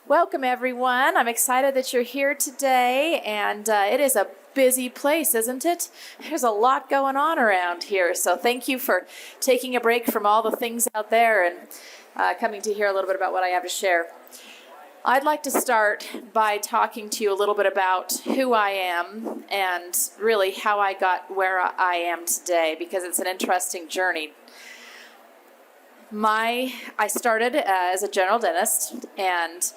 Welcome, everyone. I'm excited that you're here today, and it is a busy place, isn't it? There's a lot going on around here, so thank you for taking a break from all the things out there and coming to hear a little bit about what I have to share. I'd like to start by talking to you a little bit about who I am and really how I got where I am today, because it's an interesting journey. I started as a general dentist, and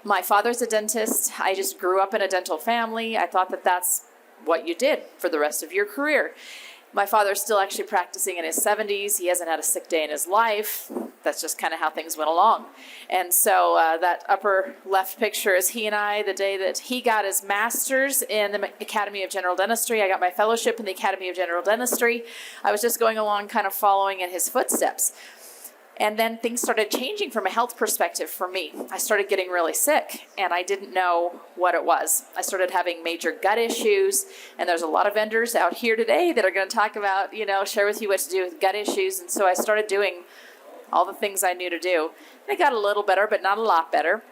my father's a dentist. I just grew up in a dental family. I thought that that's what you did for the rest of your career. My father's still actually practicing in his 70s. He hasn't had a sick day in his life. That's just kind of how things went along. And so that upper left picture is he and I the day that he got his master's in the Academy of General Dentistry. I got my fellowship in the Academy of General Dentistry. I was just going along kind of following in his footsteps. And then things started changing from a health perspective for me. I started getting really sick, and I didn't know what it was. I started having major gut issues, and there's a lot of vendors out here today that are going to talk about, share with you what to do with gut issues. And so I started doing all the things I knew to do. And it got a little better, but not a lot better.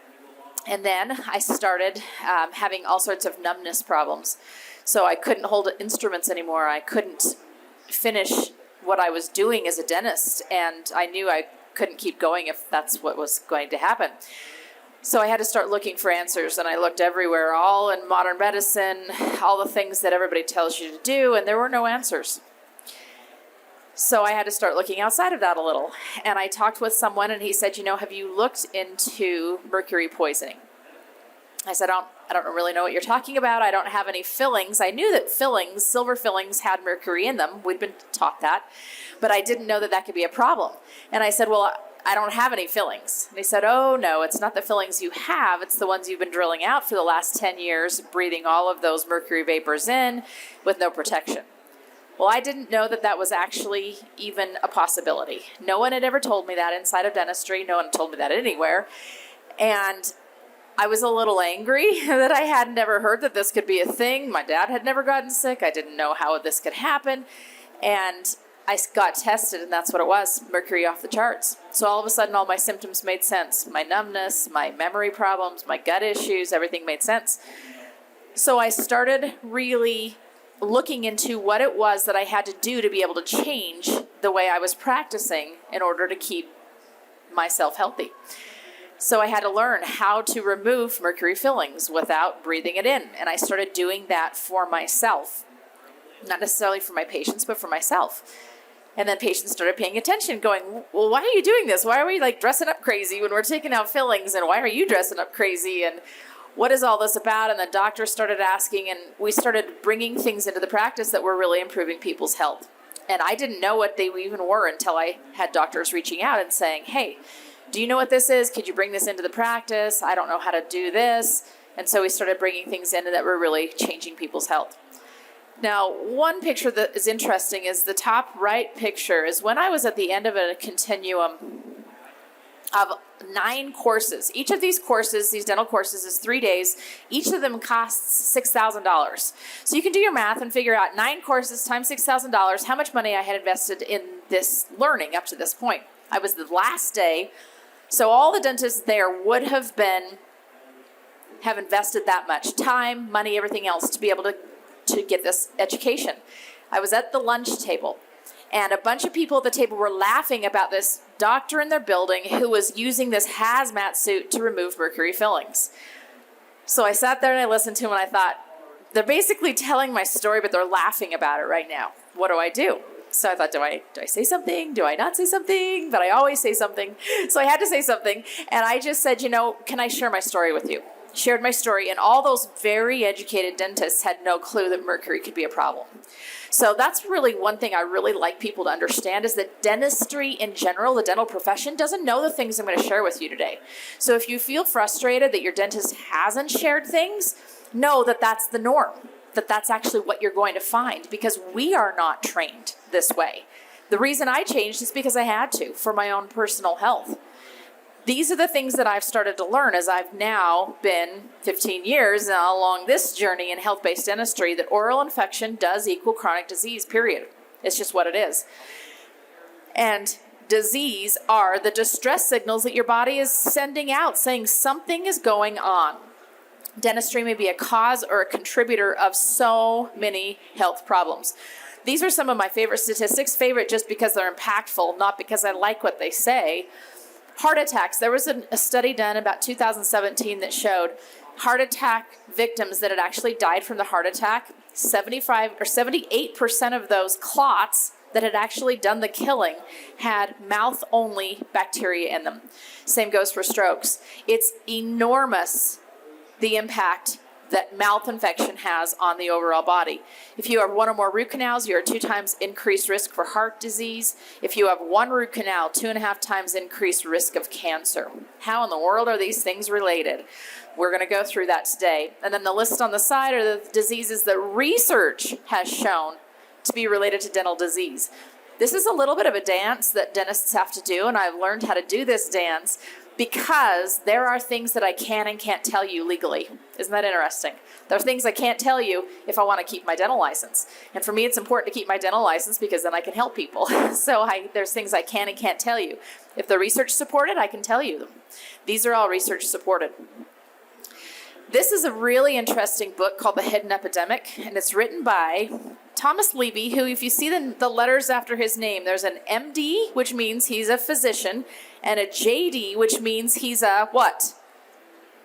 And then I started having all sorts of numbness problems. So I couldn't hold instruments anymore. I couldn't finish what I was doing as a dentist, and I knew I couldn't keep going if that's what was going to happen. So I had to start looking for answers, and I looked everywhere, all in modern medicine, all the things that everybody tells you to do, and there were no answers. So I had to start looking outside of that a little, and I talked with someone, and he said, have you looked into mercury poisoning? I said, I don't really know what you're talking about. I don't have any fillings. I knew that silver fillings had mercury in them. We'd been taught that, but I didn't know that that could be a problem. And I said, well, I don't have any fillings. And he said, oh, no, it's not the fillings you have. It's the ones you've been drilling out for the last 10 years, breathing all of those mercury vapors in with no protection. Well, I didn't know that that was actually even a possibility. No one had ever told me that inside of dentistry. No one told me that anywhere. And I was a little angry that I had never heard that this could be a thing. My dad had never gotten sick. I didn't know how this could happen. And I got tested, and that's what it was, mercury off the charts. So all of a sudden, all my symptoms made sense. My numbness, my memory problems, my gut issues, everything made sense. So I started really looking into what it was that I had to do to be able to change the way I was practicing in order to keep myself healthy. So I had to learn how to remove mercury fillings without breathing it in. And I started doing that for myself. Not necessarily for my patients, but for myself. And then patients started paying attention, going, well, why are you doing this? Why are we dressing up crazy when we're taking out fillings? And why are you dressing up crazy? And what is all this about? And the doctor started asking, and we started bringing things into the practice that were really improving people's health. And I didn't know what they even were until I had doctors reaching out and saying, hey, do you know what this is? Could you bring this into the practice? I don't know how to do this. And so we started bringing things in that were really changing people's health. Now, one picture that is interesting is the top right picture is when I was at the end of a continuum of 9 courses. Each of these courses, these dental courses, is 3 days. Each of them costs $6,000. So you can do your math and figure out 9 courses times $6,000, how much money I had invested in this learning up to this point. I was the last day. So all the dentists there would have invested that much time, money, everything else to be able to get this education. I was at the lunch table, and a bunch of people at the table were laughing about this doctor in their building who was using this hazmat suit to remove mercury fillings. So I sat there and I listened to him, and I thought, they're basically telling my story, but they're laughing about it right now. What do I do? So I thought, do I say something? Do I not say something? But I always say something. So I had to say something. And I just said, can I share my story with you? Shared my story. And all those very educated dentists had no clue that mercury could be a problem. So that's really one thing I really like people to understand is that dentistry in general, the dental profession, doesn't know the things I'm going to share with you today. So if you feel frustrated that your dentist hasn't shared things, know that that's the norm. That's actually what you're going to find, because we are not trained this way. The reason I changed is because I had to for my own personal health. These are the things that I've started to learn as I've now been 15 years along this journey in health-based dentistry, that oral infection does equal chronic disease, period. It's just what it is. And disease are the distress signals that your body is sending out, saying something is going on. Dentistry may be a cause or a contributor of so many health problems. These are some of my favorite statistics, favorite just because they're impactful, not because I like what they say. Heart attacks. There was a study done about 2017 that showed heart attack victims that had actually died from the heart attack, 78% of those clots that had actually done the killing had mouth-only bacteria in them. Same goes for strokes. It's enormous, the impact that mouth infection has on the overall body. If you have one or more root canals, you're 2 times increased risk for heart disease. If you have 1 root canal, 2.5 times increased risk of cancer. How in the world are these things related? We're going to go through that today. And then the list on the side are the diseases that research has shown to be related to dental disease. This is a little bit of a dance that dentists have to do, and I've learned how to do this dance because there are things that I can and can't tell you legally. Isn't that interesting? There are things I can't tell you if I want to keep my dental license. And for me, it's important to keep my dental license because then I can help people. So there's things I can and can't tell you. If the research supported, I can tell you them. These are all research supported. This is a really interesting book called The Hidden Epidemic, and it's written by Thomas Levy, who, if you see the letters after his name, there's an MD, which means he's a physician, and a JD, which means he's a what?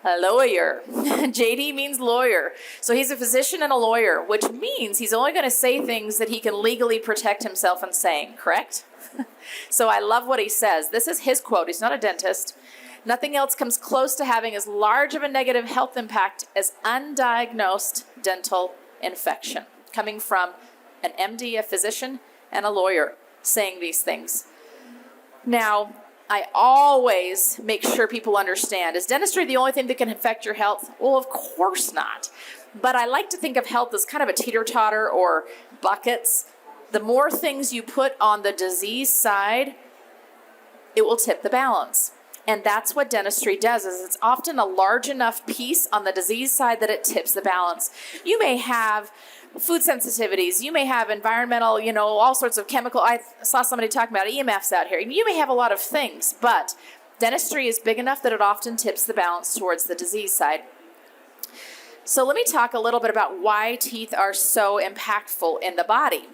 A lawyer. JD means lawyer. So he's a physician and a lawyer, which means he's only going to say things that he can legally protect himself from saying, correct? So I love what he says. This is his quote. He's not a dentist. Nothing else comes close to having as large of a negative health impact as undiagnosed dental infection. Coming from an MD, a physician, and a lawyer saying these things. Now, I always make sure people understand, is dentistry the only thing that can affect your health? Well, of course not. But I like to think of health as kind of a teeter-totter or buckets. The more things you put on the disease side, it will tip the balance. And that's what dentistry does, is it's often a large enough piece on the disease side that it tips the balance. You may have food sensitivities, you may have environmental, all sorts of chemical. I saw somebody talking about EMFs out here. You may have a lot of things, but dentistry is big enough that it often tips the balance towards the disease side. So let me talk a little bit about why teeth are so impactful in the body.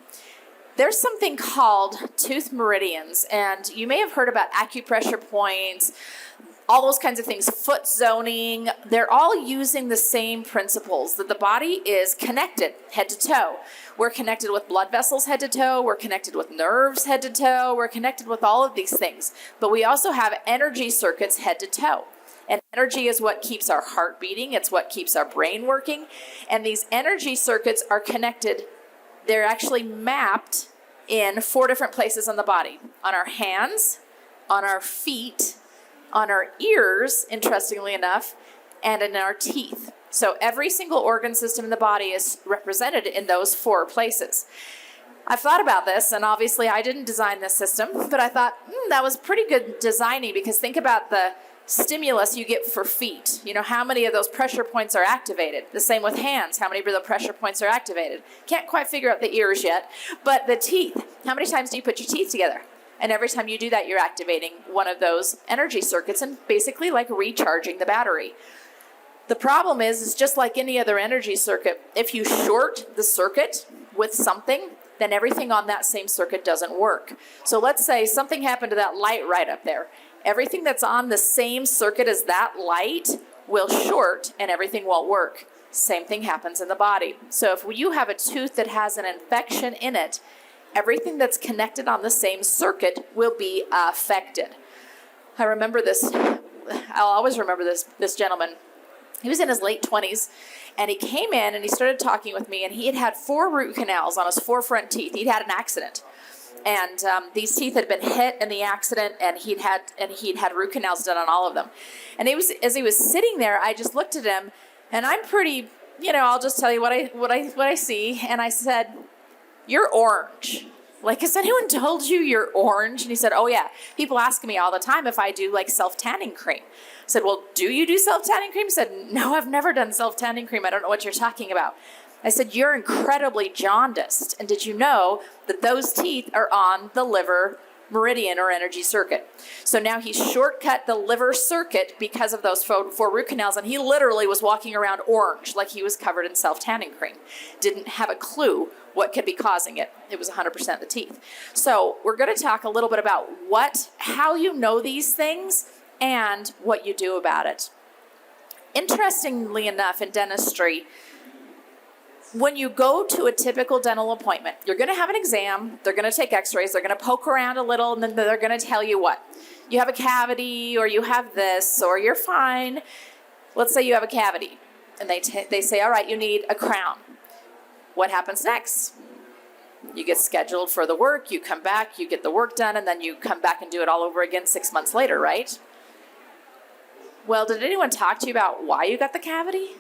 There's something called tooth meridians, and you may have heard about acupressure points, all those kinds of things, foot zoning. They're all using the same principles, that the body is connected head to toe. We're connected with blood vessels head to toe. We're connected with nerves head to toe. We're connected with all of these things. But we also have energy circuits head to toe. And energy is what keeps our heart beating. It's what keeps our brain working. And these energy circuits are connected. They're actually mapped in 4 different places on the body. On our hands, on our feet, on our ears, interestingly enough, and in our teeth. So every single organ system in the body is represented in those 4 places. I've thought about this, and obviously I didn't design this system, but I thought, that was pretty good designing, because think about the stimulus you get for feet. How many of those pressure points are activated? The same with hands. How many of the pressure points are activated? Can't quite figure out the ears yet, but the teeth. How many times do you put your teeth together? And every time you do that, you're activating one of those energy circuits and basically like recharging the battery. The problem is just like any other energy circuit, if you short the circuit with something, then everything on that same circuit doesn't work. So let's say something happened to that light right up there. Everything that's on the same circuit as that light will short and everything won't work. Same thing happens in the body. So if you have a tooth that has an infection in it, everything that's connected on the same circuit will be affected. I remember this, I'll always remember this gentleman. He was in his late 20s, and he came in and he started talking with me, and he had 4 root canals on his 4 front teeth. He'd had an accident. And these teeth had been hit in the accident, and he'd had root canals done on all of them. And as he was sitting there, I just looked at him, and I'm pretty, I'll just tell you what I see. And I said, "You're orange. Like, has anyone told you you're orange?" And he said, "Oh yeah. People ask me all the time if I do like self-tanning cream." I said, "Well, do you do self-tanning cream?" He said, "No, I've never done self-tanning cream. I don't know what you're talking about." I said, "You're incredibly jaundiced. And did you know that those teeth are on the liver meridian or energy circuit. So now he shortcut the liver circuit because of those four root canals, and he literally was walking around orange like he was covered in self-tanning cream. Didn't have a clue what could be causing it. It was 100% the teeth. So we're going to talk a little bit about how you know these things and what you do about it. Interestingly enough, in dentistry, when you go to a typical dental appointment, you're going to have an exam, they're going to take x-rays, they're going to poke around a little, and then they're going to tell you what? You have a cavity, or you have this, or you're fine. Let's say you have a cavity, and they say, all right, you need a crown. What happens next? You get scheduled for the work, you come back, you get the work done, and then you come back and do it all over again 6 months later, right? Well, did anyone talk to you about why you got the cavity?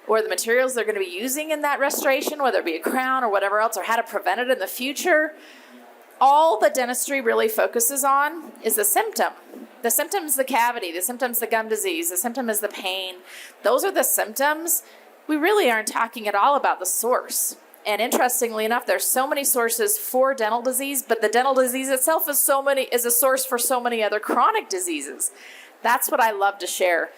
Or the materials they're going to be using in that restoration, whether it be a crown or whatever else, or how to prevent it in the future? All the dentistry really focuses on is the symptom. The symptom is the cavity, the symptom is the gum disease, the symptom is the pain. Those are the symptoms. We really aren't talking at all about the source. And interestingly enough, there's so many sources for dental disease, but the dental disease itself is a source for so many other chronic diseases. That's what I love to share.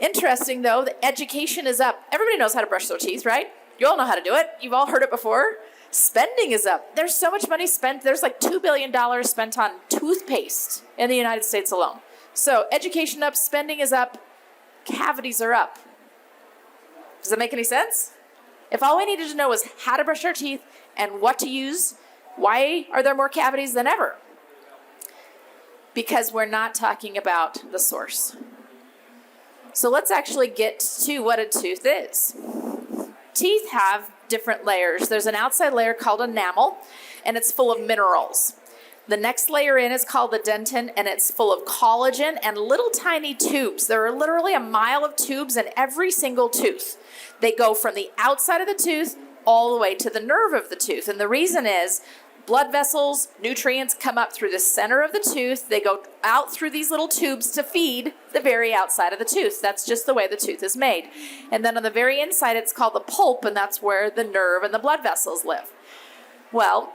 Interesting, though, the education is up. Everybody knows how to brush their teeth, right? You all know how to do it. You've all heard it before. Spending is up. There's so much money spent. There's like $2 billion spent on toothpaste in the United States alone. So education up, spending is up, cavities are up. Does that make any sense? If all we needed to know was how to brush our teeth and what to use, why are there more cavities than ever? Because we're not talking about the source. So let's actually get to what a tooth is. Teeth have different layers. There's an outside layer called enamel, and it's full of minerals. The next layer in is called the dentin, and it's full of collagen and little tiny tubes. There are literally a mile of tubes in every single tooth. They go from the outside of the tooth all the way to the nerve of the tooth. And the reason is blood vessels, nutrients come up through the center of the tooth. They go out through these little tubes to feed the very outside of the tooth. That's just the way the tooth is made. And then on the very inside, it's called the pulp, and that's where the nerve and the blood vessels live. Well,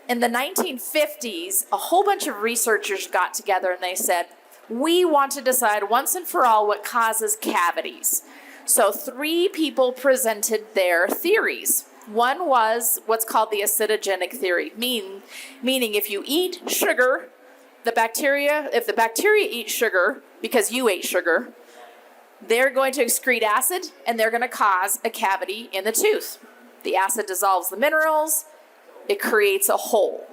in the 1950s, a whole bunch of researchers got together and they said, we want to decide once and for all what causes cavities. So 3 people presented their theories. One was what's called the acidogenic theory, meaning if you eat sugar, if the bacteria eat sugar because you ate sugar, they're going to excrete acid and they're going to cause a cavity in the tooth. The acid dissolves the minerals, it creates a hole,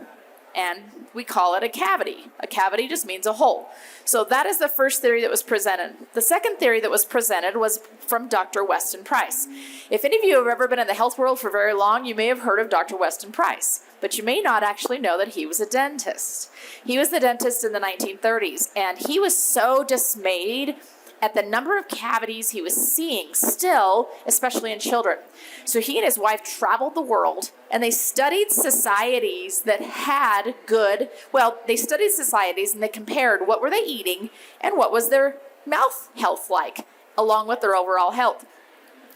and we call it a cavity. A cavity just means a hole. So that is the first theory that was presented. The second theory that was presented was from Dr. Weston Price. If any of you have ever been in the health world for very long, you may have heard of Dr. Weston Price, but you may not actually know that he was a dentist. He was the dentist in the 1930s, and he was so dismayed at the number of cavities he was seeing still, especially in children. So he and his wife traveled the world, and they studied societies that had they studied societies and they compared what were they eating and what was their mouth health like, along with their overall health.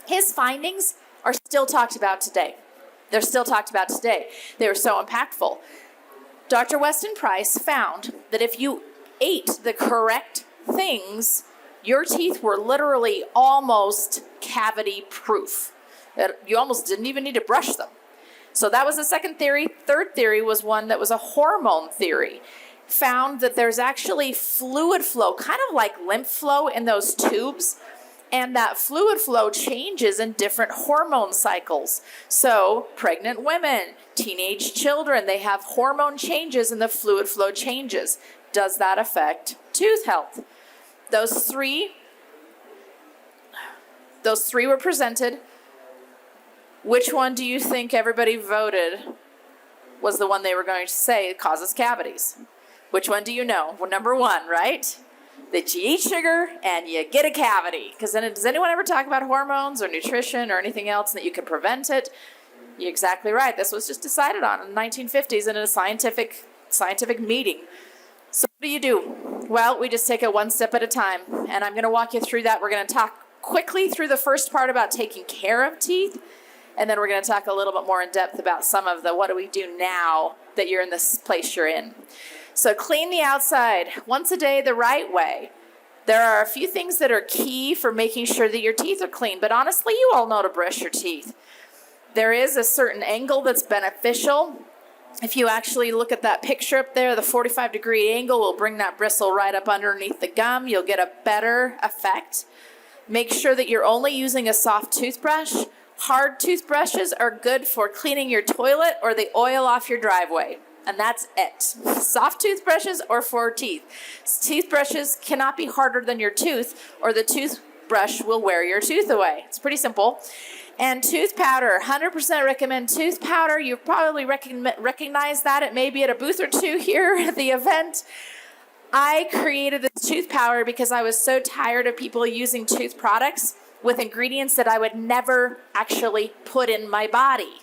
His findings are still talked about today. They're still talked about today. They were so impactful. Dr. Weston Price found that if you ate the correct things, your teeth were literally almost cavity proof. You almost didn't even need to brush them. So that was the second theory. Third theory was one that was a hormone theory. Found that there's actually fluid flow, kind of like lymph flow in those tubes. And that fluid flow changes in different hormone cycles. So pregnant women, teenage children, they have hormone changes and the fluid flow changes. Does that affect tooth health? Those three were presented. Which one do you think everybody voted was the one they were going to say causes cavities? Which one do you know? Well, number 1, right? That you eat sugar and you get a cavity. Because then, does anyone ever talk about hormones or nutrition or anything else that you can prevent it? You're exactly right. This was just decided on in the 1950s in a scientific meeting. So what do? Well, we just take it one step at a time, and I'm going to walk you through that. We're going to talk quickly through the first part about taking care of teeth, and then we're going to talk a little bit more in depth about some of the what do we do now that you're in this place you're in. So clean the outside once a day the right way. There are a few things that are key for making sure that your teeth are clean, but honestly, you all know to brush your teeth. There is a certain angle that's beneficial. If you actually look at that picture up there, the 45-degree angle will bring that bristle right up underneath the gum. You'll get a better effect. Make sure that you're only using a soft toothbrush. Hard toothbrushes are good for cleaning your toilet or the oil off your driveway. And that's it. Soft toothbrushes or for teeth. Toothbrushes cannot be harder than your tooth or the toothbrush will wear your tooth away. It's pretty simple. And tooth powder, 100% recommend tooth powder. You probably recognize that. It may be at a booth or two here at the event. I created this tooth powder because I was so tired of people using tooth products with ingredients that I would never actually put in my body.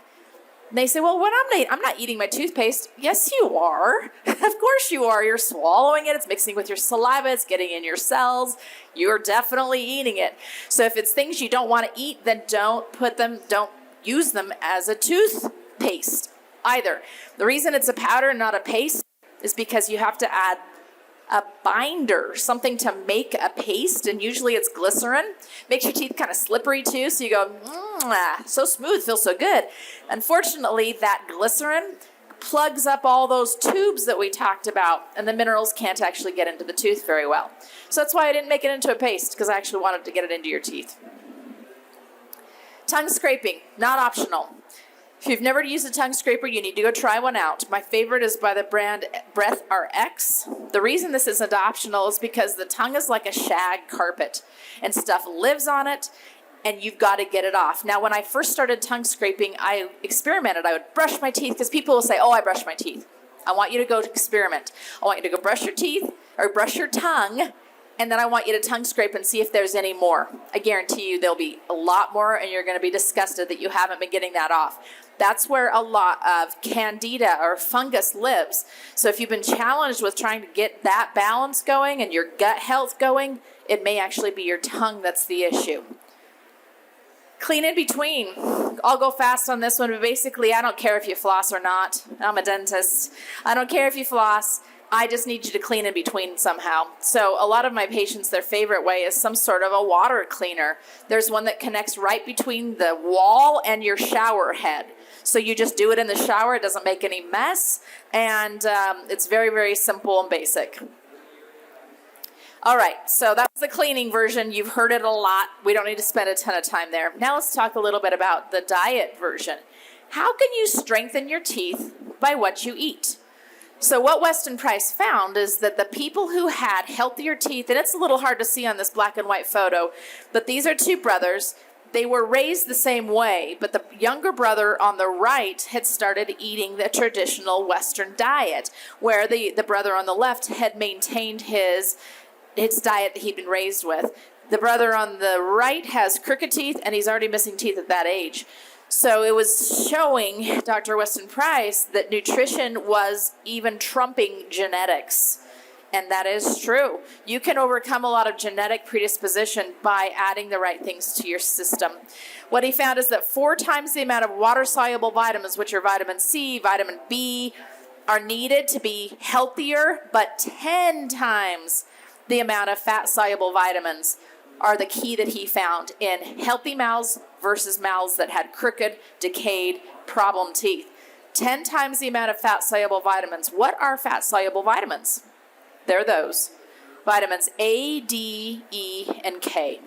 And they say, well, when I'm not eating my toothpaste. Yes, you are. Of course you are. You're swallowing it. It's mixing with your saliva. It's getting in your cells. You're definitely eating it. So if it's things you don't want to eat, then don't use them as a toothpaste either. The reason it's a powder and not a paste is because you have to add a binder, something to make a paste, and usually it's glycerin. Makes your teeth kind of slippery too, so you go, so smooth, feels so good. Unfortunately, that glycerin plugs up all those tubes that we talked about, and the minerals can't actually get into the tooth very well. So that's why I didn't make it into a paste, because I actually wanted to get it into your teeth. Tongue scraping, not optional. If you've never used a tongue scraper, you need to go try one out. My favorite is by the brand Breath RX. The reason this isn't optional is because the tongue is like a shag carpet and stuff lives on it and you've got to get it off. Now, when I first started tongue scraping, I experimented. I would brush my teeth because people will say, oh, I brush my teeth. I want you to go to experiment. I want you to go brush your teeth or brush your tongue, and then I want you to tongue scrape and see if there's any more. I guarantee you there'll be a lot more and you're going to be disgusted that you haven't been getting that off. That's where a lot of candida or fungus lives. So if you've been challenged with trying to get that balance going and your gut health going, it may actually be your tongue that's the issue. Clean in between. I'll go fast on this one, but basically I don't care if you floss or not. I'm a dentist. I don't care if you floss. I just need you to clean in between somehow. So a lot of my patients, their favorite way is some sort of a water cleaner. There's one that connects right between the wall and your shower head. So you just do it in the shower. It doesn't make any mess. And it's very, very simple and basic. All right, so that's the cleaning version. You've heard it a lot. We don't need to spend a ton of time there. Now let's talk a little bit about the diet version. How can you strengthen your teeth by what you eat? So what Weston Price found is that the people who had healthier teeth, and it's a little hard to see on this black and white photo, but these are two brothers. They were raised the same way, but the younger brother on the right had started eating the traditional Western diet, where the brother on the left had maintained his diet that he'd been raised with. The brother on the right has crooked teeth, and he's already missing teeth at that age. So it was showing Dr. Weston Price that nutrition was even trumping genetics. And that is true. You can overcome a lot of genetic predisposition by adding the right things to your system. What he found is that 4 times the amount of water-soluble vitamins, which are vitamin C, vitamin B, are needed to be healthier, but 10 times the amount of fat-soluble vitamins are the key that he found in healthy mouths versus mouths that had crooked, decayed, problem teeth. 10 times the amount of fat-soluble vitamins. What are fat-soluble vitamins? They're those. Vitamins A, D, E, and K.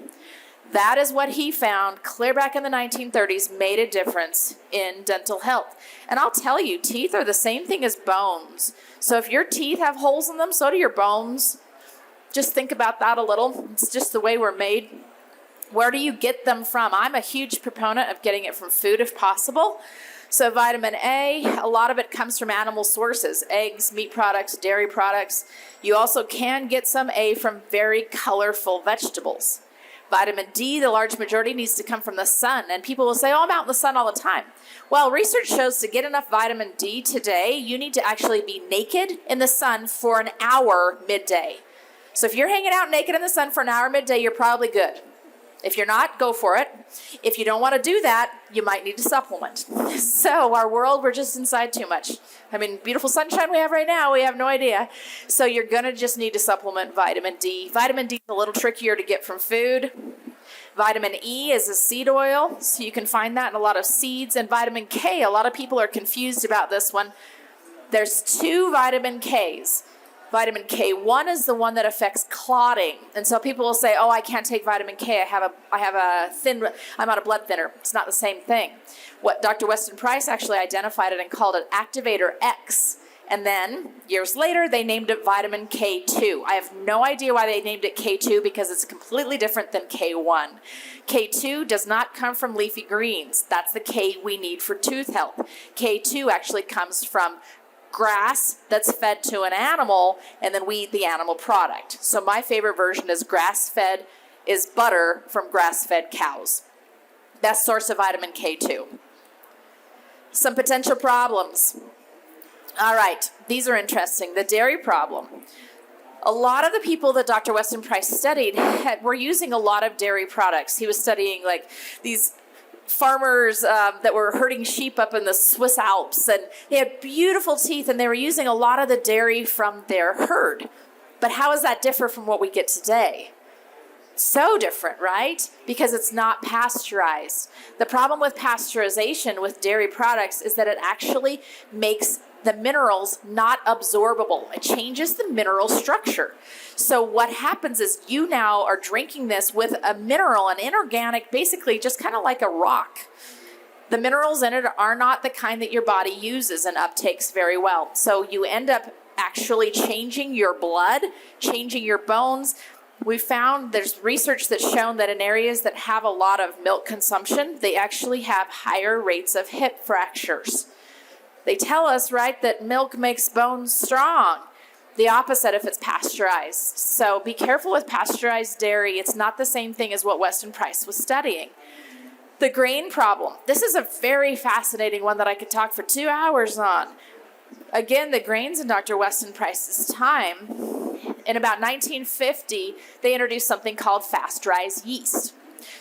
That is what he found clear back in the 1930s made a difference in dental health. And I'll tell you, teeth are the same thing as bones. So if your teeth have holes in them, so do your bones. Just think about that a little. It's just the way we're made. Where do you get them from? I'm a huge proponent of getting it from food if possible. So vitamin A, a lot of it comes from animal sources, eggs, meat products, dairy products. You also can get some A from very colorful vegetables. Vitamin D, the large majority, needs to come from the sun. And people will say, oh, I'm out in the sun all the time. Well, research shows to get enough vitamin D today, you need to actually be naked in the sun for an hour midday. So if you're hanging out naked in the sun for an hour midday, you're probably good. If you're not, go for it. If you don't want to do that, you might need to supplement. So our world, we're just inside too much. I mean, beautiful sunshine we have right now, we have no idea. So you're going to just need to supplement vitamin D. Vitamin D is a little trickier to get from food. Vitamin E is a seed oil, so you can find that in a lot of seeds. And vitamin K, a lot of people are confused about this one. There's 2 vitamin Ks. Vitamin K1 is the one that affects clotting. And so people will say, oh, I can't take vitamin K. I'm on a blood thinner. It's not the same thing. What Dr. Weston Price actually identified it and called it activator X. And then years later, they named it vitamin K2. I have no idea why they named it K2 because it's completely different than K1. K2 does not come from leafy greens. That's the K we need for tooth health. K2 actually comes from grass that's fed to an animal, and then we eat the animal product. So my favorite version is grass-fed, is butter from grass-fed cows. Best source of vitamin K2. Some potential problems. All right, these are interesting. The dairy problem. A lot of the people that Dr. Weston Price studied were using a lot of dairy products. He was studying like these farmers that were herding sheep up in the Swiss Alps, and they had beautiful teeth, and they were using a lot of the dairy from their herd. But how does that differ from what we get today? So different, right? Because it's not pasteurized. The problem with pasteurization with dairy products is that it actually makes the minerals not absorbable. It changes the mineral structure. So what happens is you now are drinking this with a mineral, an inorganic, basically just kind of like a rock. The minerals in it are not the kind that your body uses and uptakes very well. So you end up actually changing your blood, changing your bones. We found there's research that's shown that in areas that have a lot of milk consumption, they actually have higher rates of hip fractures. They tell us, right, that milk makes bones strong. The opposite if it's pasteurized. So be careful with pasteurized dairy. It's not the same thing as what Weston Price was studying. The grain problem. This is a very fascinating one that I could talk for 2 hours on. Again, the grains in Dr. Weston Price's time, in about 1950, they introduced something called fast-rise yeast.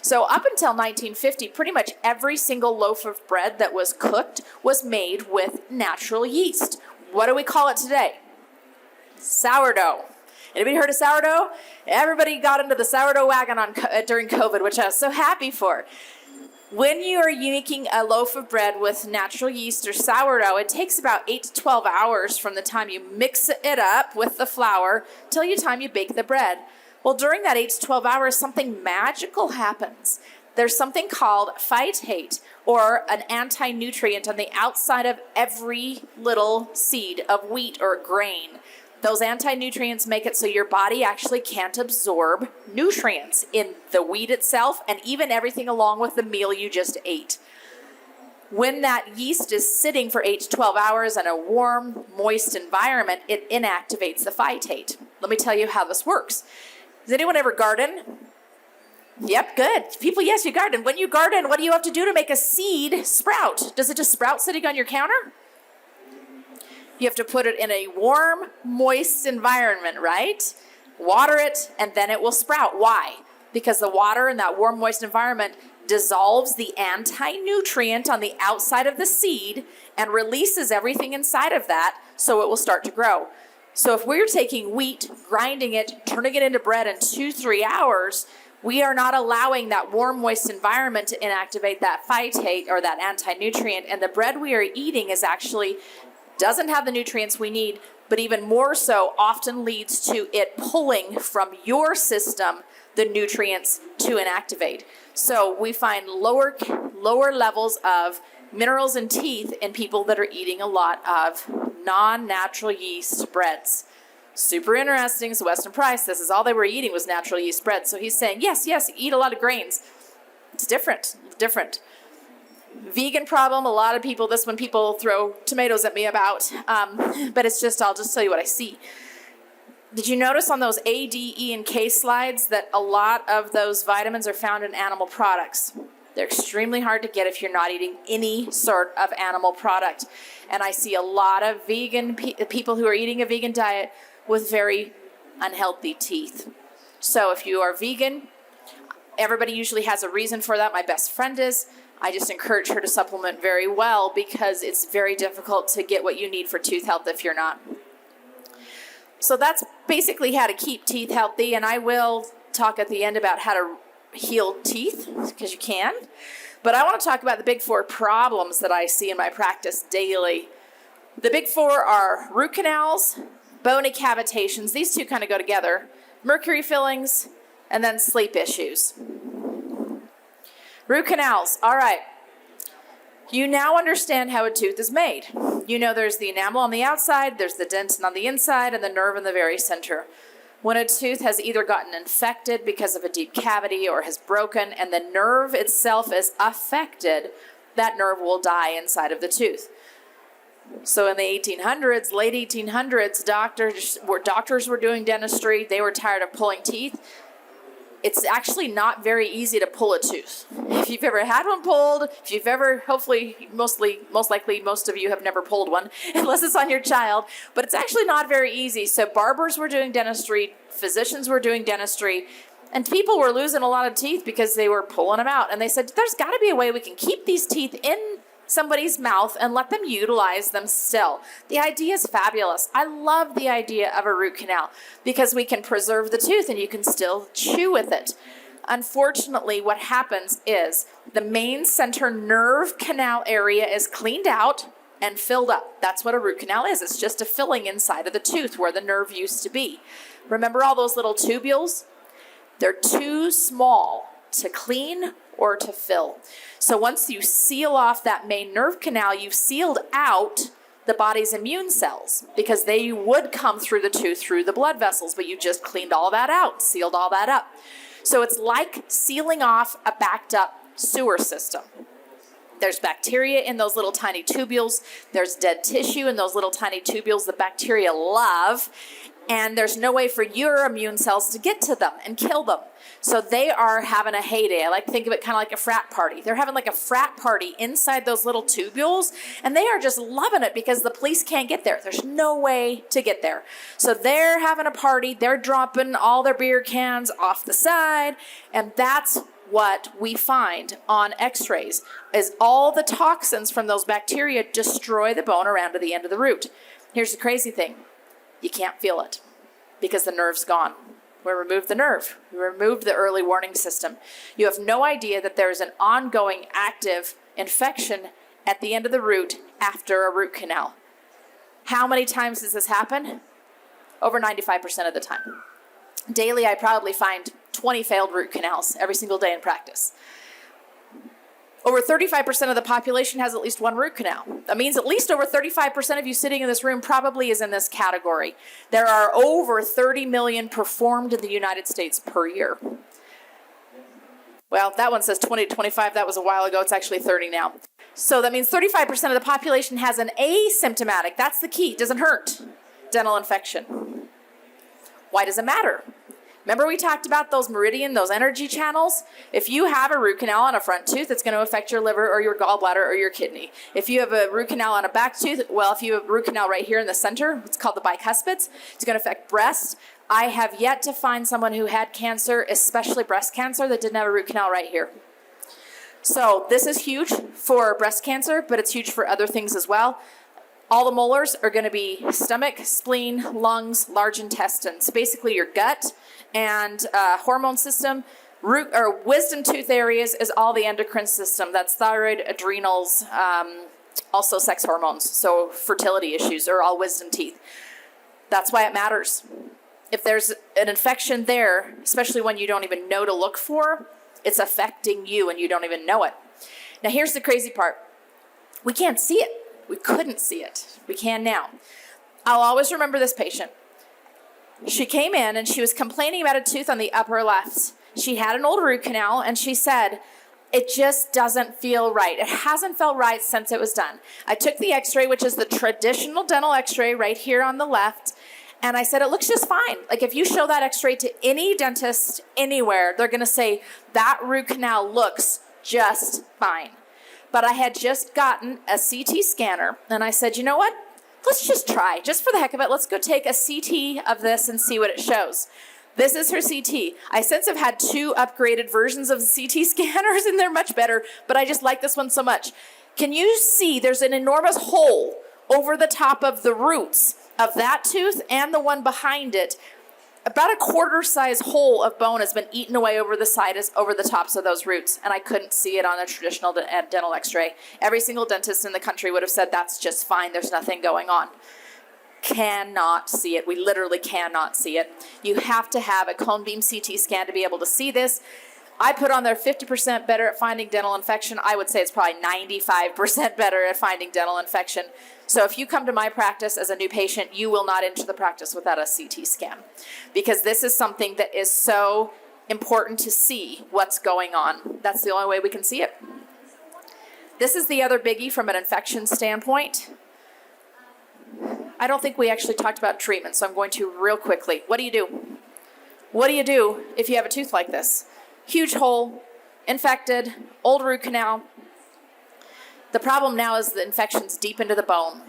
So up until 1950, pretty much every single loaf of bread that was cooked was made with natural yeast. What do we call it today? Sourdough. Anybody heard of sourdough? Everybody got into the sourdough wagon during COVID, which I was so happy for. When you are making a loaf of bread with natural yeast or sourdough, it takes about 8 to 12 hours from the time you mix it up with the flour till the time you bake the bread. Well, during that 8 to 12 hours, something magical happens. There's something called phytate, or an anti-nutrient on the outside of every little seed of wheat or grain. Those anti-nutrients make it so your body actually can't absorb nutrients in the wheat itself and even everything along with the meal you just ate. When that yeast is sitting for 8 to 12 hours in a warm, moist environment, it inactivates the phytate. Let me tell you how this works. Does anyone ever garden? Yep, good. People, yes, you garden. When you garden, what do you have to do to make a seed sprout? Does it just sprout sitting on your counter? You have to put it in a warm, moist environment, right? Water it, and then it will sprout. Why? Because the water in that warm, moist environment dissolves the anti-nutrient on the outside of the seed and releases everything inside of that, so it will start to grow. So if we're taking wheat, grinding it, turning it into bread in 2-3 hours, we are not allowing that warm, moist environment to inactivate that phytate or that anti-nutrient. And the bread we are eating is actually doesn't have the nutrients we need, but even more so often leads to it pulling from your system the nutrients to inactivate. So we find lower levels of minerals and teeth in people that are eating a lot of non-natural yeast breads. Super interesting. So Weston Price, this is all they were eating was natural yeast bread. So he's saying, yes, eat a lot of grains. It's different. Vegan problem, a lot of people, this one people throw tomatoes at me about, but it's just, I'll just tell you what I see. Did you notice on those A, D, E, and K slides that a lot of those vitamins are found in animal products? They're extremely hard to get if you're not eating any sort of animal product. And I see a lot of vegan people who are eating a vegan diet with very unhealthy teeth. So if you are vegan, Everybody usually has a reason for that. My best friend is. I just encourage her to supplement very well because it's very difficult to get what you need for tooth health if you're not. So that's basically how to keep teeth healthy, and I will talk at the end about how to heal teeth, because you can. But I want to talk about the big four problems that I see in my practice daily. The big four are root canals, bony cavitations, these two kind of go together, mercury fillings, and then sleep issues. Root canals, all right. You now understand how a tooth is made. You know there's the enamel on the outside, there's the dentin on the inside, and the nerve in the very center. When a tooth has either gotten infected because of a deep cavity or has broken, and the nerve itself is affected, that nerve will die inside of the tooth. So in the 1800s, late 1800s, doctors were doing dentistry. They were tired of pulling teeth. It's actually not very easy to pull a tooth. If you've ever had one pulled, if you've ever, hopefully, most likely, most of you have never pulled one, unless it's on your child, but it's actually not very easy. So barbers were doing dentistry, physicians were doing dentistry, and people were losing a lot of teeth because they were pulling them out. And they said, there's got to be a way we can keep these teeth in somebody's mouth and let them utilize them still. The idea is fabulous. I love the idea of a root canal because we can preserve the tooth and you can still chew with it. Unfortunately, what happens is the main center nerve canal area is cleaned out and filled up. That's what a root canal is. It's just a filling inside of the tooth where the nerve used to be. Remember all those little tubules? They're too small to clean or to fill. So once you seal off that main nerve canal, you've sealed out the body's immune cells because they would come through the tooth through the blood vessels, but you just cleaned all that out, sealed all that up. So it's like sealing off a backed up sewer system. There's bacteria in those little tiny tubules. There's dead tissue in those little tiny tubules the bacteria love. And there's no way for your immune cells to get to them and kill them. So they are having a heyday. I like to think of it kind of like a frat party. They're having like a frat party inside those little tubules, and they are just loving it because the police can't get there. There's no way to get there. So they're having a party. They're dropping all their beer cans off the side, and that's what we find on x-rays is all the toxins from those bacteria destroy the bone around to the end of the root. Here's the crazy thing. You can't feel it because the nerve's gone. We removed the nerve. We removed the early warning system. You have no idea that there's an ongoing active infection at the end of the root after a root canal. How many times does this happen? Over 95% of the time. Daily, I probably find 20 failed root canals every single day in practice. Over 35% of the population has at least one root canal. That means at least over 35% of you sitting in this room probably is in this category. There are over 30 million performed in the United States per year. Well, that one says 20 to 25. That was a while ago. It's actually 30 now. So that means 35% of the population has an asymptomatic, that's the key, doesn't hurt, dental infection. Why does it matter? Remember we talked about those meridian, those energy channels? If you have a root canal on a front tooth, it's going to affect your liver or your gallbladder or your kidney. If you have a root canal on a back tooth, well, if you have a root canal right here in the center, it's called the bicuspids, it's going to affect breast. I have yet to find someone who had cancer, especially breast cancer, that didn't have a root canal right here. So this is huge for breast cancer, but it's huge for other things as well. All the molars are going to be stomach, spleen, lungs, large intestines, basically your gut and hormone system. Root or wisdom tooth areas is all the endocrine system. That's thyroid, adrenals, also sex hormones. So fertility issues are all wisdom teeth. That's why it matters. If there's an infection there, especially when you don't even know to look for, it's affecting you and you don't even know it. Now here's the crazy part. We can't see it. We couldn't see it. We can now. I'll always remember this patient. She came in and she was complaining about a tooth on the upper left. She had an old root canal and she said, it just doesn't feel right. It hasn't felt right since it was done. I took the x-ray, which is the traditional dental x-ray right here on the left, and I said, it looks just fine. Like if you show that x-ray to any dentist anywhere, they're going to say that root canal looks just fine. But I had just gotten a CT scanner, and I said, you know what? Let's just try, just for the heck of it, let's go take a CT of this and see what it shows. This is her CT. I since have had 2 upgraded versions of the CT scanners, and they're much better, but I just like this one so much. Can you see there's an enormous hole over the top of the roots of that tooth and the one behind it? About a quarter-size hole of bone has been eaten away over the tops of those roots, and I couldn't see it on a traditional dental x-ray. Every single dentist in the country would have said, that's just fine, there's nothing going on. Cannot see it. We literally cannot see it. You have to have a cone beam CT scan to be able to see this. I put on there 50% better at finding dental infection. I would say it's probably 95% better at finding dental infection. So if you come to my practice as a new patient, you will not enter the practice without a CT scan, because this is something that is so important to see what's going on. That's the only way we can see it. This is the other biggie from an infection standpoint. I don't think we actually talked about treatment, so I'm going to real quickly. What do you do? What do you do if you have a tooth like this? Huge hole, infected, old root canal. The problem now is the infection's deep into the bone.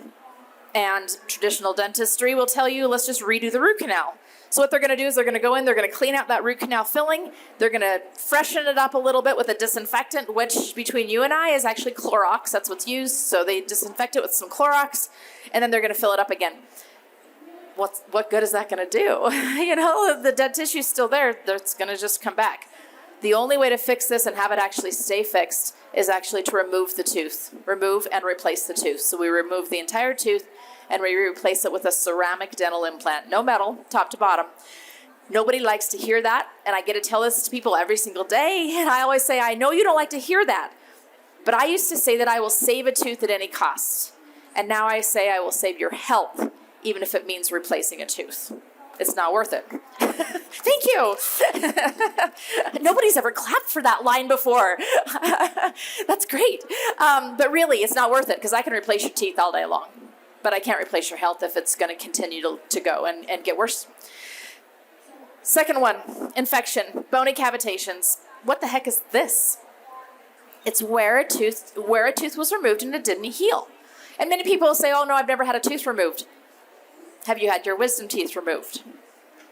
And traditional dentistry will tell you, let's just redo the root canal. So what they're going to do is they're going to go in, they're going to clean out that root canal filling, they're going to freshen it up a little bit with a disinfectant, which between you and I is actually Clorox. That's what's used. So they disinfect it with some Clorox, and then they're going to fill it up again. What good is that going to do? You know, the dead tissue's still there. It's going to just come back. The only way to fix this and have it actually stay fixed is actually to remove the tooth. Remove and replace the tooth. So we remove the entire tooth and we replace it with a ceramic dental implant. No metal, top to bottom. Nobody likes to hear that, and I get to tell this to people every single day, and I always say, I know you don't like to hear that, but I used to say that I will save a tooth at any cost, and now I say I will save your health, even if it means replacing a tooth. It's not worth it. Thank you. Nobody's ever clapped for that line before. That's great. But really, it's not worth it, because I can replace your teeth all day long, but I can't replace your health if it's going to continue to go and get worse. Second one, infection, bony cavitations. What the heck is this? It's where a tooth was removed and it didn't heal. And many people say, oh no, I've never had a tooth removed. Have you had your wisdom teeth removed?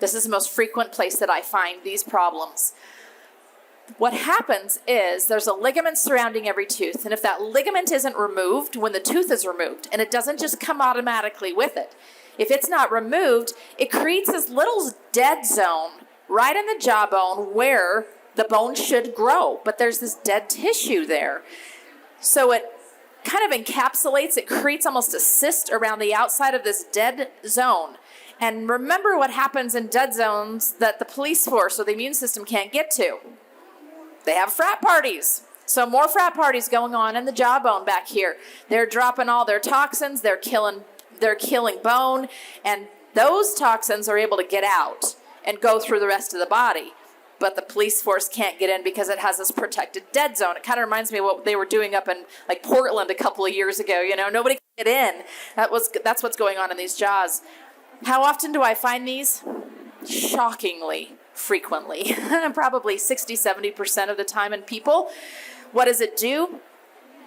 This is the most frequent place that I find these problems. What happens is there's a ligament surrounding every tooth, and if that ligament isn't removed when the tooth is removed, and it doesn't just come automatically with it, if it's not removed, it creates this little dead zone right in the jawbone where the bone should grow, but there's this dead tissue there. So it kind of encapsulates, it creates almost a cyst around the outside of this dead zone. And remember what happens in dead zones that the police force or the immune system can't get to. They have frat parties. So more frat parties going on in the jawbone back here. They're dropping all their toxins, they're killing bone, and those toxins are able to get out and go through the rest of the body. But the police force can't get in because it has this protected dead zone. It kind of reminds me of what they were doing up in like Portland a couple of years ago. You know, nobody can get in. That's what's going on in these jaws. How often do I find these? Shockingly frequently. Probably 60-70% of the time in people. What does it do?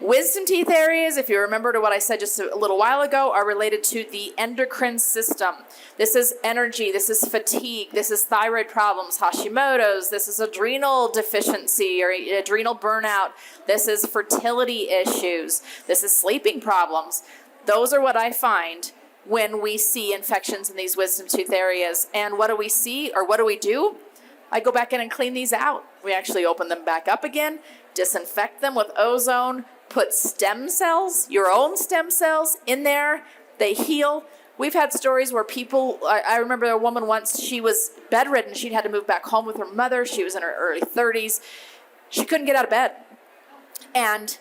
Wisdom teeth areas, if you remember to what I said just a little while ago, are related to the endocrine system. This is energy, this is fatigue, this is thyroid problems, Hashimoto's, this is adrenal deficiency or adrenal burnout, this is fertility issues, this is sleeping problems. Those are what I find when we see infections in these wisdom tooth areas. And what do we see, or what do we do? I go back in and clean these out. We actually open them back up again, disinfect them with ozone, put stem cells, your own stem cells, in there. They heal. We've had stories where people, I remember a woman once, she was bedridden. She'd had to move back home with her mother. She was in her early 30s. She couldn't get out of bed. And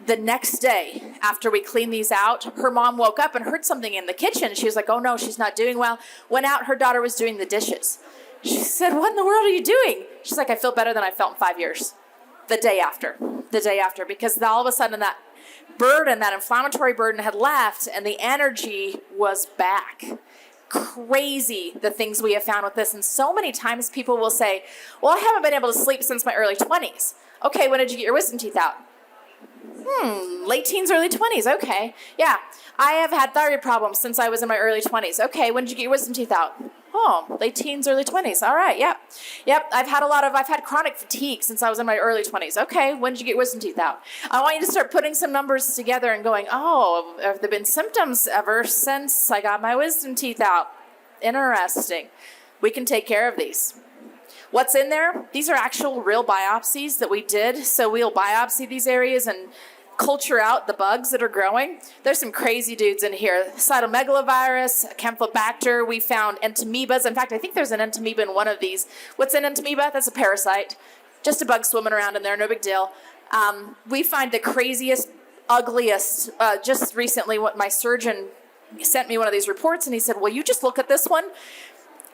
the next day, after we cleaned these out, her mom woke up and heard something in the kitchen. She was like, oh no, she's not doing well. Went out, her daughter was doing the dishes. She said, what in the world are you doing? She's like, I feel better than I felt in 5 years. The day after, because all of a sudden that burden, that inflammatory burden had left and the energy was back. Crazy the things we have found with this. And so many times people will say, well, I haven't been able to sleep since my early 20s. Okay, when did you get your wisdom teeth out? Late teens, early 20s. Okay, yeah. I have had thyroid problems since I was in my early 20s. Okay, when did you get your wisdom teeth out? Oh, late teens, early 20s. All right, yep. Yep, I've had chronic fatigue since I was in my early 20s. Okay, when did you get wisdom teeth out? I want you to start putting some numbers together and going, oh, have there been symptoms ever since I got my wisdom teeth out? Interesting. We can take care of these. What's in there? These are actual real biopsies that we did. So we'll biopsy these areas and culture out the bugs that are growing. There's some crazy dudes in here. Cytomegalovirus, Campylobacter. We found entamoebas. In fact, I think there's an entamoeba in one of these. What's an entamoeba? That's a parasite. Just a bug swimming around in there. No big deal. We find the craziest, ugliest. Just recently, what my surgeon sent me one of these reports, and he said, well, you just look at this one.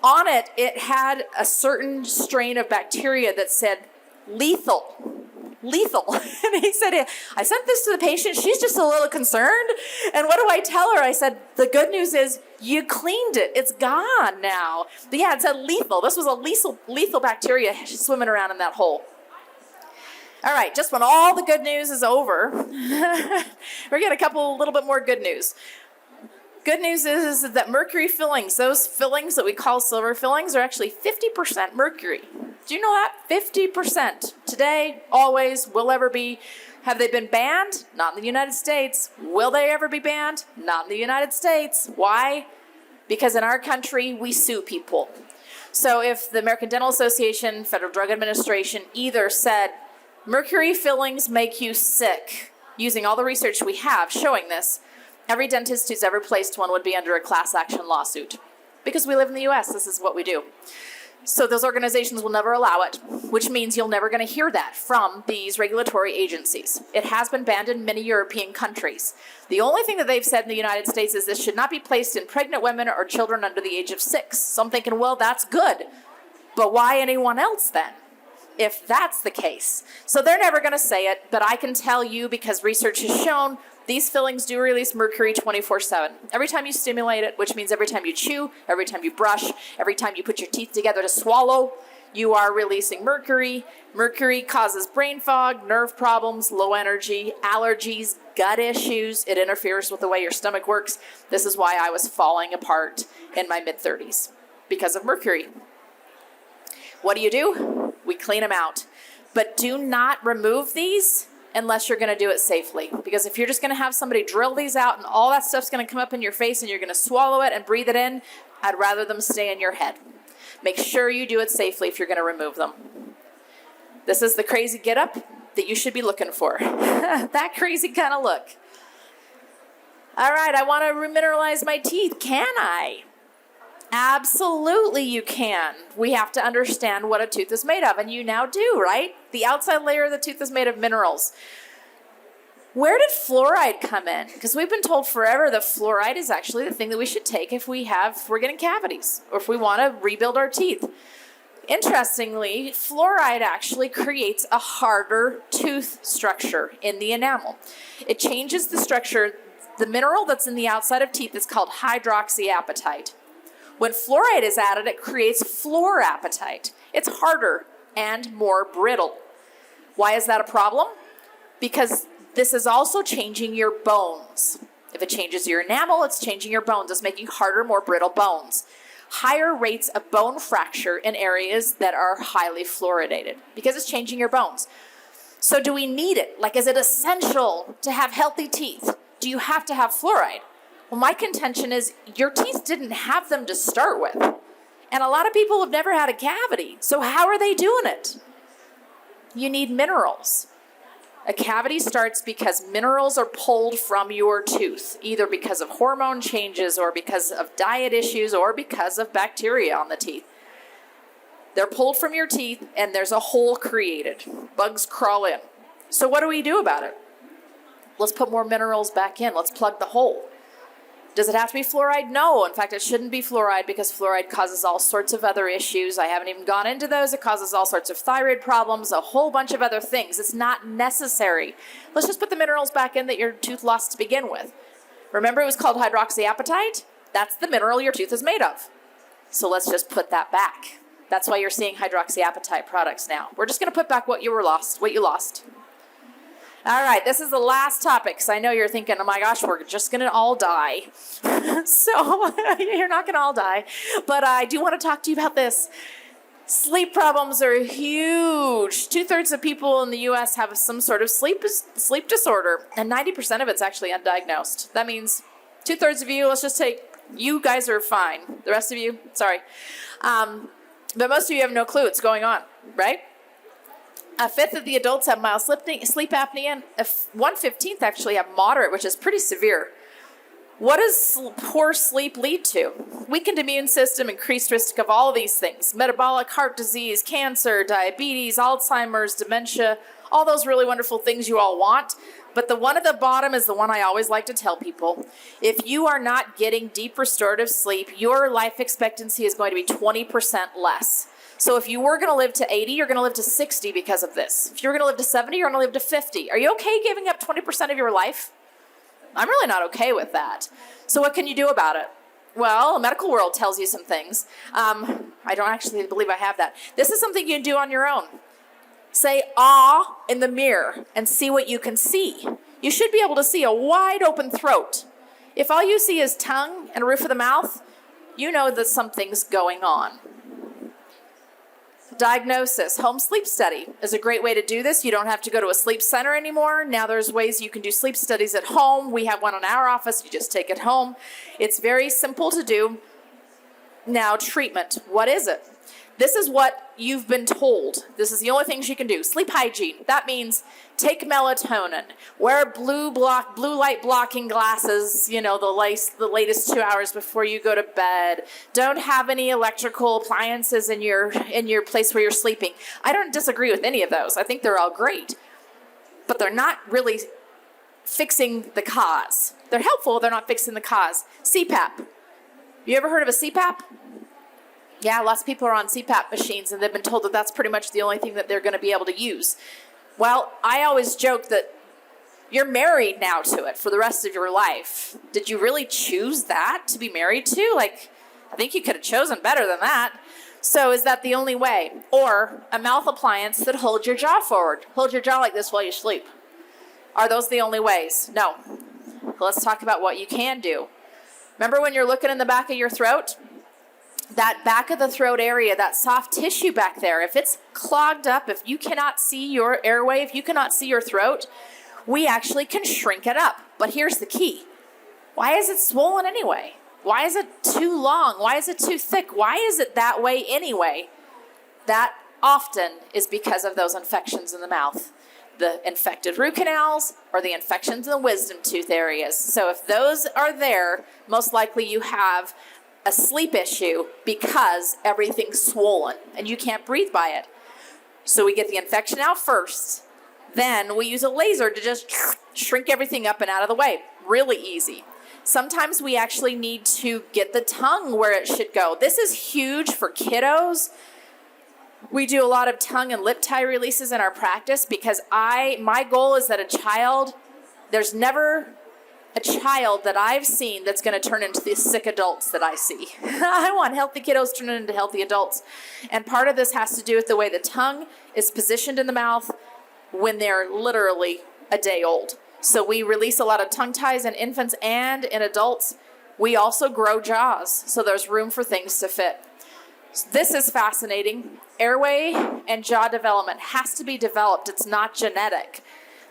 On it, it had a certain strain of bacteria that said lethal. And he said, I sent this to the patient. She's just a little concerned. And what do I tell her? I said, the good news is you cleaned it. It's gone now. But yeah, it said lethal. This was a lethal bacteria swimming around in that hole. All right, just when all the good news is over, we're getting a little bit more good news. Good news is that mercury fillings, those fillings that we call silver fillings, are actually 50% mercury. Do you know that? 50%. Today, always, will ever be. Have they been banned? Not in the United States. Will they ever be banned? Not in the United States. Why? Because in our country, we sue people. So if the American Dental Association, Federal Drug Administration either said, mercury fillings make you sick, using all the research we have showing this, every dentist who's ever placed one would be under a class action lawsuit. Because we live in the U.S., this is what we do. So those organizations will never allow it, which means you're never going to hear that from these regulatory agencies. It has been banned in many European countries. The only thing that they've said in the United States is this should not be placed in pregnant women or children under the age of 6. So I'm thinking, well, that's good. But why anyone else then? If that's the case. So they're never going to say it, but I can tell you because research has shown these fillings do release mercury 24/7. Every time you stimulate it, which means every time you chew, every time you brush, every time you put your teeth together to swallow, you are releasing mercury. Mercury causes brain fog, nerve problems, low energy, allergies, gut issues. It interferes with the way your stomach works. This is why I was falling apart in my mid-30s, because of mercury. What do? We clean them out. But do not remove these unless you're going to do it safely. Because if you're just going to have somebody drill these out and all that stuff's going to come up in your face and you're going to swallow it and breathe it in, I'd rather them stay in your head. Make sure you do it safely if you're going to remove them. This is the crazy get up that you should be looking for. That crazy kind of look. All right, I want to remineralize my teeth. Can I? Absolutely you can. We have to understand what a tooth is made of, and you now do, right? The outside layer of the tooth is made of minerals. Where did fluoride come in? Because we've been told forever that fluoride is actually the thing that we should take if we're getting cavities, or if we want to rebuild our teeth. Interestingly, fluoride actually creates a harder tooth structure in the enamel. It changes the structure. The mineral that's in the outside of teeth is called hydroxyapatite. When fluoride is added, it creates fluorapatite. It's harder and more brittle. Why is that a problem? Because this is also changing your bones. If it changes your enamel, it's changing your bones. It's making harder, more brittle bones. Higher rates of bone fracture in areas that are highly fluoridated because it's changing your bones. So do we need it? Like, is it essential to have healthy teeth? Do you have to have fluoride? Well, my contention is your teeth didn't have them to start with. And a lot of people have never had a cavity. So how are they doing it? You need minerals. A cavity starts because minerals are pulled from your tooth, either because of hormone changes or because of diet issues or because of bacteria on the teeth. They're pulled from your teeth and there's a hole created. Bugs crawl in. So what do we do about it? Let's put more minerals back in. Let's plug the hole. Does it have to be fluoride? No. In fact, it shouldn't be fluoride because fluoride causes all sorts of other issues. I haven't even gone into those. It causes all sorts of thyroid problems, a whole bunch of other things. It's not necessary. Let's just put the minerals back in that your tooth lost to begin with. Remember, it was called hydroxyapatite? That's the mineral your tooth is made of. So let's just put that back. That's why you're seeing hydroxyapatite products now. We're just going to put back what you lost. All right, this is the last topic because I know you're thinking, oh my gosh, we're just going to all die. So you're not going to all die. But I do want to talk to you about this. Sleep problems are huge. 2/3 of people in the U.S. have some sort of sleep disorder, and 90% of it's actually undiagnosed. That means 2/3 of you, let's just take, you guys are fine. The rest of you, sorry. But most of you have no clue what's going on, right? 1/5 of the adults have mild sleep apnea, and 1/15 actually have moderate, which is pretty severe. What does poor sleep lead to? Weakened immune system, increased risk of all of these things. Metabolic, heart disease, cancer, diabetes, Alzheimer's, dementia, all those really wonderful things you all want. But the one at the bottom is the one I always like to tell people. If you are not getting deep restorative sleep, your life expectancy is going to be 20% less. So if you were going to live to 80, you're going to live to 60 because of this. If you're going to live to 70, you're going to live to 50. Are you okay giving up 20% of your life? I'm really not okay with that. So what can you do about it? Well, the medical world tells you some things. I don't actually believe I have that. This is something you can do on your own. Say "ah" in the mirror and see what you can see. You should be able to see a wide open throat. If all you see is tongue and roof of the mouth, you know that something's going on. Diagnosis. Home sleep study is a great way to do this. You don't have to go to a sleep center anymore. Now there's ways you can do sleep studies at home. We have one in our office. You just take it home. It's very simple to do. Now, treatment. What is it? This is what you've been told. This is the only things you can do. Sleep hygiene. That means take melatonin, wear blue light blocking glasses, the latest 2 hours before you go to bed. Don't have any electrical appliances in your place where you're sleeping. I don't disagree with any of those. I think they're all great. But they're not really fixing the cause. They're helpful, they're not fixing the cause. CPAP. You ever heard of a CPAP? Yeah, lots of people are on CPAP machines, and they've been told that that's pretty much the only thing that they're going to be able to use. Well, I always joke that you're married now to it for the rest of your life. Did you really choose that to be married to? I think you could have chosen better than that. So is that the only way? Or a mouth appliance that holds your jaw forward. Hold your jaw like this while you sleep. Are those the only ways? No. Let's talk about what you can do. Remember when you're looking in the back of your throat? That back of the throat area, that soft tissue back there, if it's clogged up, if you cannot see your airway, if you cannot see your throat, we actually can shrink it up. But here's the key. Why is it swollen anyway? Why is it too long? Why is it too thick? Why is it that way anyway? That often is because of those infections in the mouth. The infected root canals or the infections in the wisdom tooth areas. So if those are there, most likely you have a sleep issue because everything's swollen and you can't breathe by it. So we get the infection out first. Then we use a laser to just shrink everything up and out of the way. Really easy. Sometimes we actually need to get the tongue where it should go. This is huge for kiddos. We do a lot of tongue and lip tie releases in our practice because my goal is that there's never a child that I've seen that's going to turn into the sick adults that I see. I want healthy kiddos turning into healthy adults. And part of this has to do with the way the tongue is positioned in the mouth when they're literally a day old. So we release a lot of tongue ties in infants and in adults. We also grow jaws, so there's room for things to fit. This is fascinating. Airway and jaw development has to be developed. It's not genetic.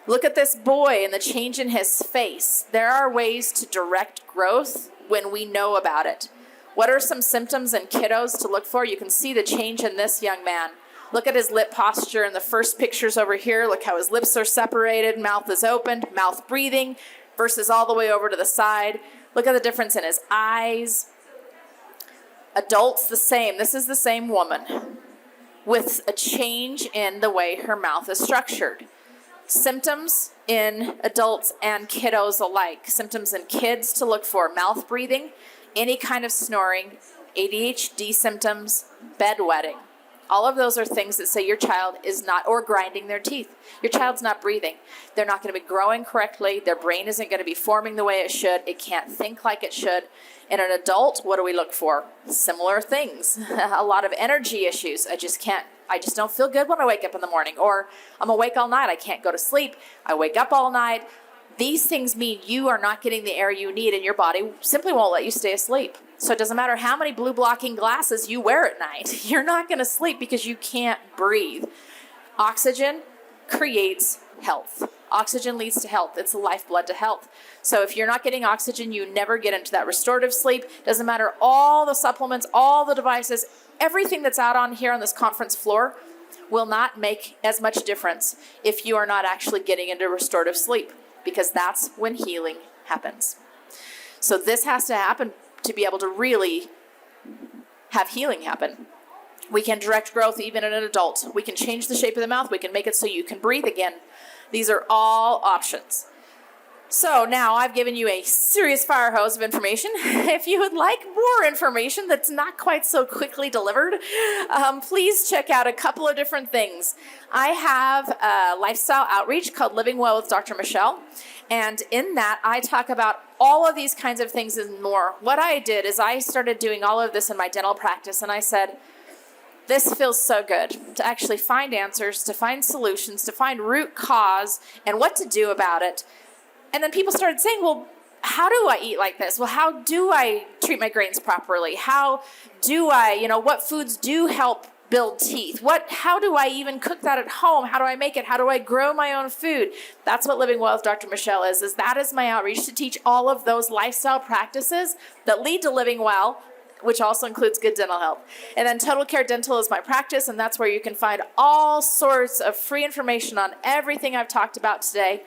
Look at this boy and the change in his face. There are ways to direct growth when we know about it. What are some symptoms in kiddos to look for? You can see the change in this young man. Look at his lip posture in the first pictures over here. Look how his lips are separated, mouth is opened, mouth breathing versus all the way over to the side. Look at the difference in his eyes. Adults, the same. This is the same woman with a change in the way her mouth is structured. Symptoms in adults and kiddos alike. Symptoms in kids to look for: mouth breathing, any kind of snoring, ADHD symptoms, bedwetting. All of those are things that say your child is not, or grinding their teeth. Your child's not breathing. They're not going to be growing correctly. Their brain isn't going to be forming the way it should. It can't think like it should. In an adult, what do we look for? Similar things. A lot of energy issues. I just don't feel good when I wake up in the morning, or I'm awake all night. I can't go to sleep. I wake up all night. These things mean you are not getting the air you need, and your body simply won't let you stay asleep. So it doesn't matter how many blue blocking glasses you wear at night. You're not going to sleep because you can't breathe. Oxygen creates health. Oxygen leads to health. It's the lifeblood to health. So if you're not getting oxygen, you never get into that restorative sleep. Doesn't matter all the supplements, all the devices, everything that's out on here on this conference floor will not make as much difference if you are not actually getting into restorative sleep, because that's when healing happens. So this has to happen to be able to really have healing happen. We can direct growth even in an adult. We can change the shape of the mouth. We can make it so you can breathe again. These are all options. So now I've given you a serious fire hose of information. If you would like more information that's not quite so quickly delivered, please check out a couple of different things. I have a lifestyle outreach called Living Well with Dr. Michelle. And in that, I talk about all of these kinds of things and more. What I did is I started doing all of this in my dental practice, and I said, this feels so good to actually find answers, to find solutions, to find root cause and what to do about it. And then people started saying, well, how do I eat like this? Well, how do I treat my grains properly? How do I, what foods do help build teeth? How do I even cook that at home? How do I make it? How do I grow my own food? That's what Living Well with Dr. Michelle is that is my outreach, to teach all of those lifestyle practices that lead to living well, which also includes good dental health. And then Total Care Dental is my practice, and that's where you can find all sorts of free information on everything I've talked about today.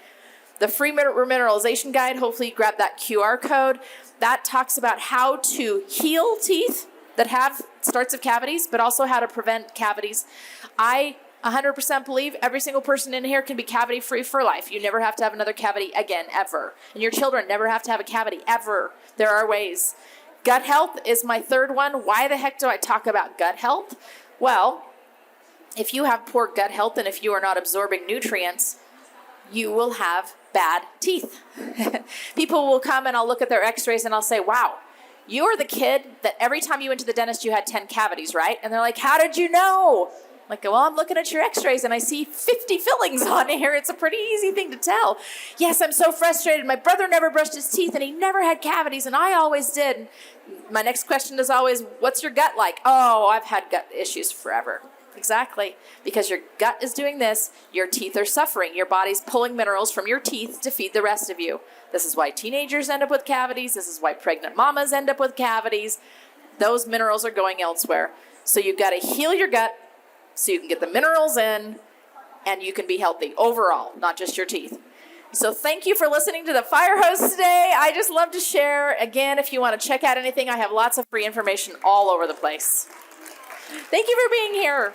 The free remineralization guide, hopefully you grab that QR code. That talks about how to heal teeth that have starts of cavities, but also how to prevent cavities. I 100% believe every single person in here can be cavity free for life. You never have to have another cavity again, ever. And your children never have to have a cavity, ever. There are ways. Gut health is my third one. Why the heck do I talk about gut health? Well, if you have poor gut health and if you are not absorbing nutrients, you will have bad teeth. People will come and I'll look at their x-rays and I'll say, wow, you are the kid that every time you went to the dentist, you had 10 cavities, right? And they're like, how did you know? I'm like, well, I'm looking at your x-rays and I see 50 fillings on here. It's a pretty easy thing to tell. Yes, I'm so frustrated. My brother never brushed his teeth and he never had cavities and I always did. My next question is always, what's your gut like? Oh, I've had gut issues forever. Exactly. Because your gut is doing this, your teeth are suffering. Your body's pulling minerals from your teeth to feed the rest of you. This is why teenagers end up with cavities. This is why pregnant mamas end up with cavities. Those minerals are going elsewhere. So you've got to heal your gut so you can get the minerals in and you can be healthy overall, not just your teeth. So thank you for listening to the Fire Hose today. I just love to share. Again, if you want to check out anything, I have lots of free information all over the place. Thank you for being here.